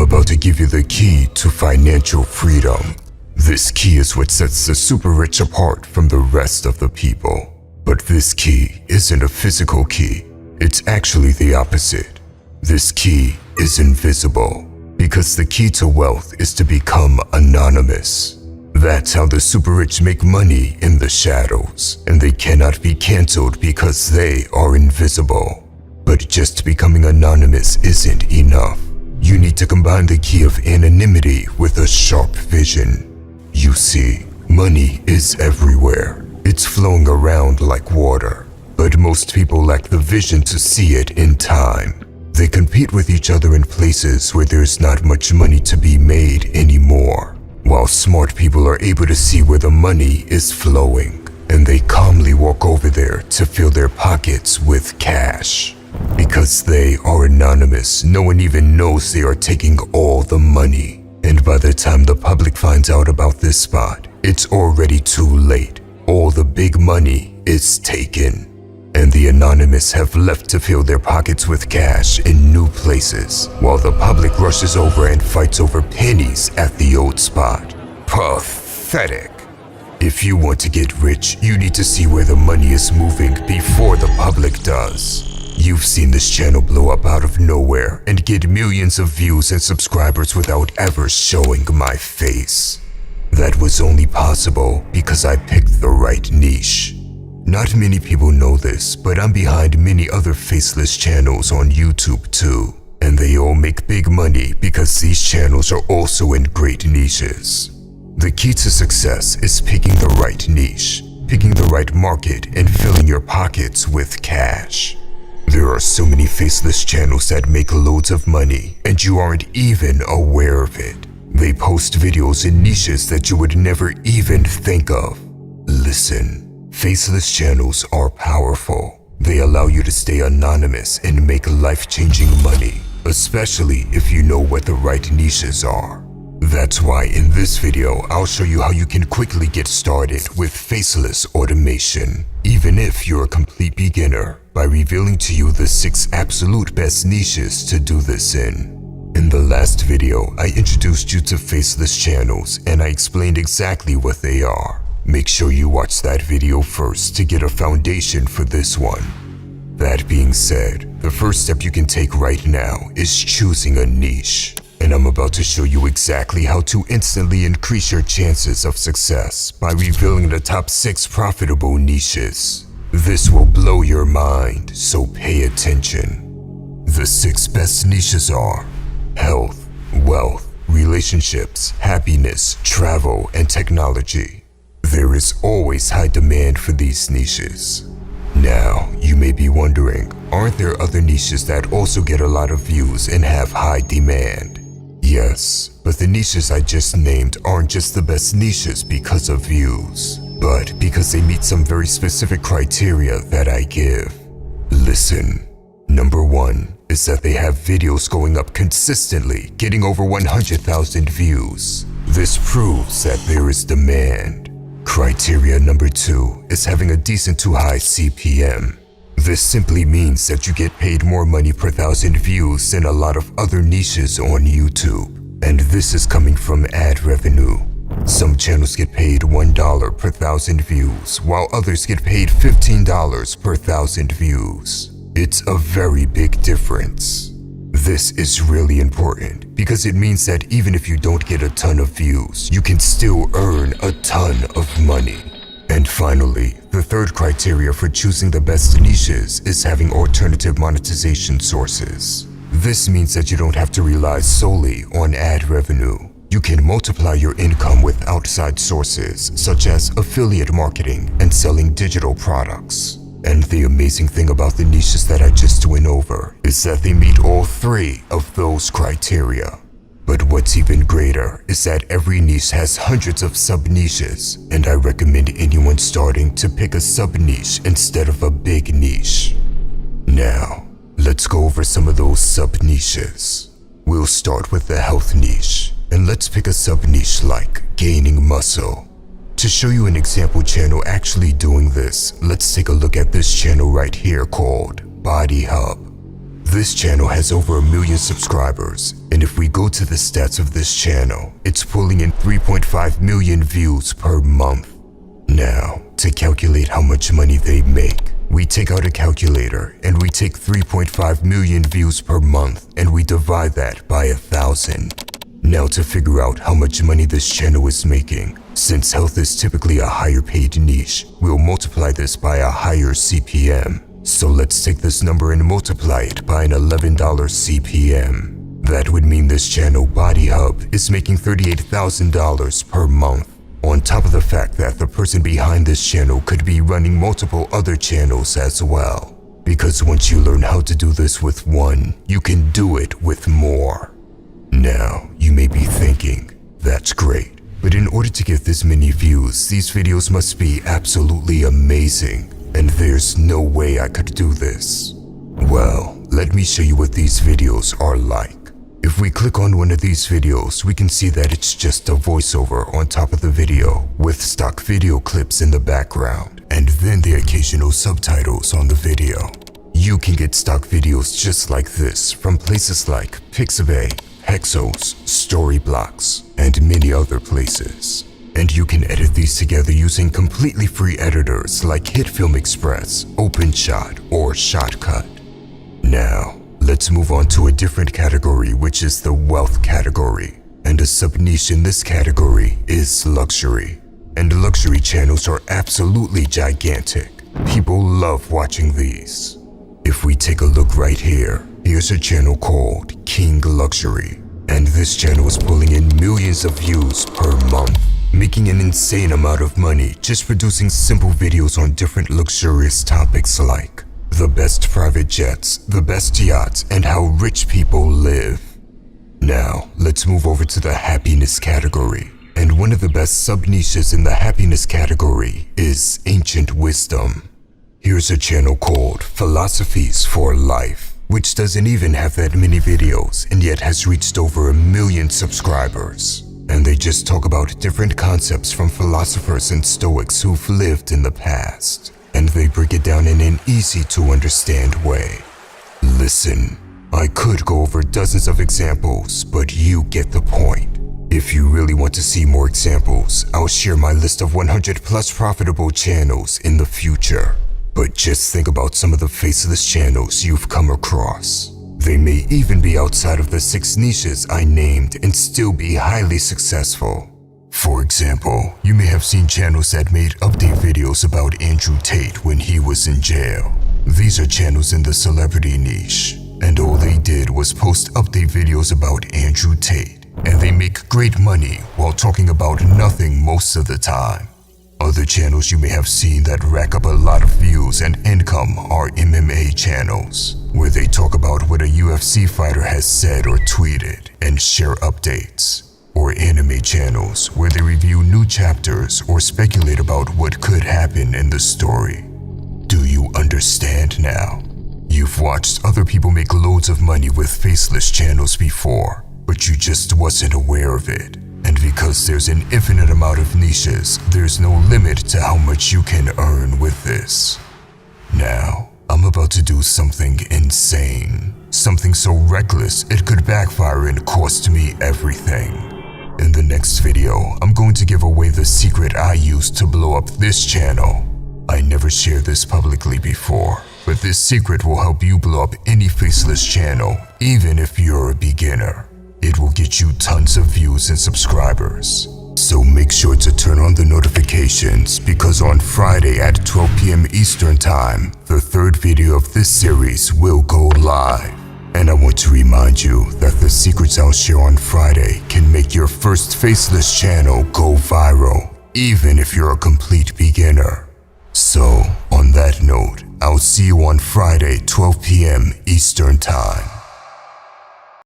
about to give you the key to financial freedom. This key is what sets the super rich apart from the rest of the people. But this key isn't a physical key. It's actually the opposite. This key is invisible, because the key to wealth is to become anonymous. That's how the super rich make money in the shadows, and they cannot be canceled because they are invisible. But just becoming anonymous isn't enough. You need to combine the key of anonymity with a sharp vision. You see, money is everywhere. It's flowing around like water, but most people lack the vision to see it in time. They compete with each other in places where there's not much money to be made anymore, while smart people are able to see where the money is flowing, and they calmly walk over there to fill their pockets with cash. Because they are anonymous, no one even knows they are taking all the money. And by the time the public finds out about this spot, it's already too late. All the big money is taken. And the anonymous have left to fill their pockets with cash in new places, while the public rushes over and fights over pennies at the old spot. Pathetic. If you want to get rich, you need to see where the money is moving before the public does. You've seen this channel blow up out of nowhere and get millions of views and subscribers without ever showing my face. That was only possible because I picked the right niche. Not many people know this, but I'm behind many other faceless channels on YouTube too. And they all make big money because these channels are also in great niches. The key to success is picking the right niche, picking the right market, and filling your pockets with cash. There are so many faceless channels that make loads of money, and you aren't even aware of it. They post videos in niches that you would never even think of. Listen, faceless channels are powerful. They allow you to stay anonymous and make life-changing money, especially if you know what the right niches are. That's why in this video, I'll show you how you can quickly get started with faceless automation, even if you're a complete beginner, by revealing to you the 6 absolute best niches to do this in. In the last video, I introduced you to faceless channels and I explained exactly what they are. Make sure you watch that video first to get a foundation for this one. That being said, the first step you can take right now is choosing a niche. And I'm about to show you exactly how to instantly increase your chances of success by revealing the top 6 profitable niches. This will blow your mind, so pay attention. The 6 best niches are health, wealth, relationships, happiness, travel, and technology. There is always high demand for these niches. Now, you may be wondering, aren't there other niches that also get a lot of views and have high demand? Yes, but the niches I just named aren't just the best niches because of views, but because they meet some very specific criteria that I give. Listen, number 1 is that they have videos going up consistently, getting over 100,000 views. This proves that there is demand. Criteria number 2 is having a decent to high CPM. This simply means that you get paid more money per 1,000 views than a lot of other niches on YouTube. And this is coming from ad revenue. Some channels get paid $1 per 1,000 views, while others get paid $15 per 1,000 views. It's a very big difference. This is really important because it means that even if you don't get a ton of views, you can still earn a ton of money. And finally, the third criteria for choosing the best niches is having alternative monetization sources. This means that you don't have to rely solely on ad revenue. You can multiply your income with outside sources, such as affiliate marketing and selling digital products. And the amazing thing about the niches that I just went over is that they meet all 3 of those criteria. But what's even greater is that every niche has hundreds of sub-niches, and I recommend anyone starting to pick a sub-niche instead of a big niche. Now, let's go over some of those sub-niches. We'll start with the health niche, and let's pick a sub-niche like gaining muscle. To show you an example channel actually doing this, let's take a look at this channel right here called Body Hub. This channel has over 1 million subscribers, and And if we go to the stats of this channel, it's pulling in 3.5 million views per month. Now, to calculate how much money they make, we take out a calculator and we take 3.5 million views per month and we divide that by 1,000. Now to figure out how much money this channel is making, since health is typically a higher paid niche, we'll multiply this by a higher CPM. So let's take this number and multiply it by an $11 CPM. That would mean this channel, Body Hub, is making $38,000 per month. On top of the fact that the person behind this channel could be running multiple other channels as well. Because once you learn how to do this with one, you can do it with more. Now, you may be thinking, that's great, but in order to get this many views, these videos must be absolutely amazing, and there's no way I could do this. Well, let me show you what these videos are like. If we click on one of these videos, we can see that it's just a voiceover on top of the video with stock video clips in the background, and then the occasional subtitles on the video. You can get stock videos just like this from places like Pixabay, Hexos, Storyblocks, and many other places. And you can edit these together using completely free editors like HitFilm Express, OpenShot, or Shotcut. Now, let's move on to a different category, which is the wealth category. And a sub-niche in this category is luxury. And luxury channels are absolutely gigantic. People love watching these. If we take a look right here, here's a channel called King Luxury. And this channel is pulling in millions of views per month, making an insane amount of money just producing simple videos on different luxurious topics like the best private jets, the best yachts, and how rich people live. Now, let's move over to the happiness category. And one of the best sub-niches in the happiness category is ancient wisdom. Here's a channel called Philosophies for Life, which doesn't even have that many videos and yet has reached over 1 million subscribers. And they just talk about different concepts from philosophers and stoics who've lived in the past. And they break it down in an easy to understand way. Listen, I could go over dozens of examples, but you get the point. If you really want to see more examples, I'll share my list of 100 plus profitable channels in the future. But just think about some of the faceless channels you've come across. They may even be outside of the 6 niches I named and still be highly successful. For example, you may have seen channels that made update videos about Andrew Tate when he was in jail. These are channels in the celebrity niche, and all they did was post update videos about Andrew Tate, and they make great money while talking about nothing most of the time. Other channels you may have seen that rack up a lot of views and income are MMA channels, where they talk about what a UFC fighter has said or tweeted and share updates. Or anime channels where they review new chapters or speculate about what could happen in the story. Do you understand now? You've watched other people make loads of money with faceless channels before, but you just wasn't aware of it. And because there's an infinite amount of niches, there's no limit to how much you can earn with this. Now, I'm about to do something insane. Something so reckless it could backfire and cost me everything. In the next video, I'm going to give away the secret I used to blow up this channel. I never shared this publicly before, but this secret will help you blow up any faceless channel, even if you're a beginner. It will get you tons of views and subscribers. So make sure to turn on the notifications because on Friday at 12 p.m. Eastern Time, the 3rd video of this series will go live. And I want to remind you that the secrets I'll share on Friday can make your first faceless channel go viral, even if you're a complete beginner. So, on that note, I'll see you on Friday, 12 p.m. Eastern Time.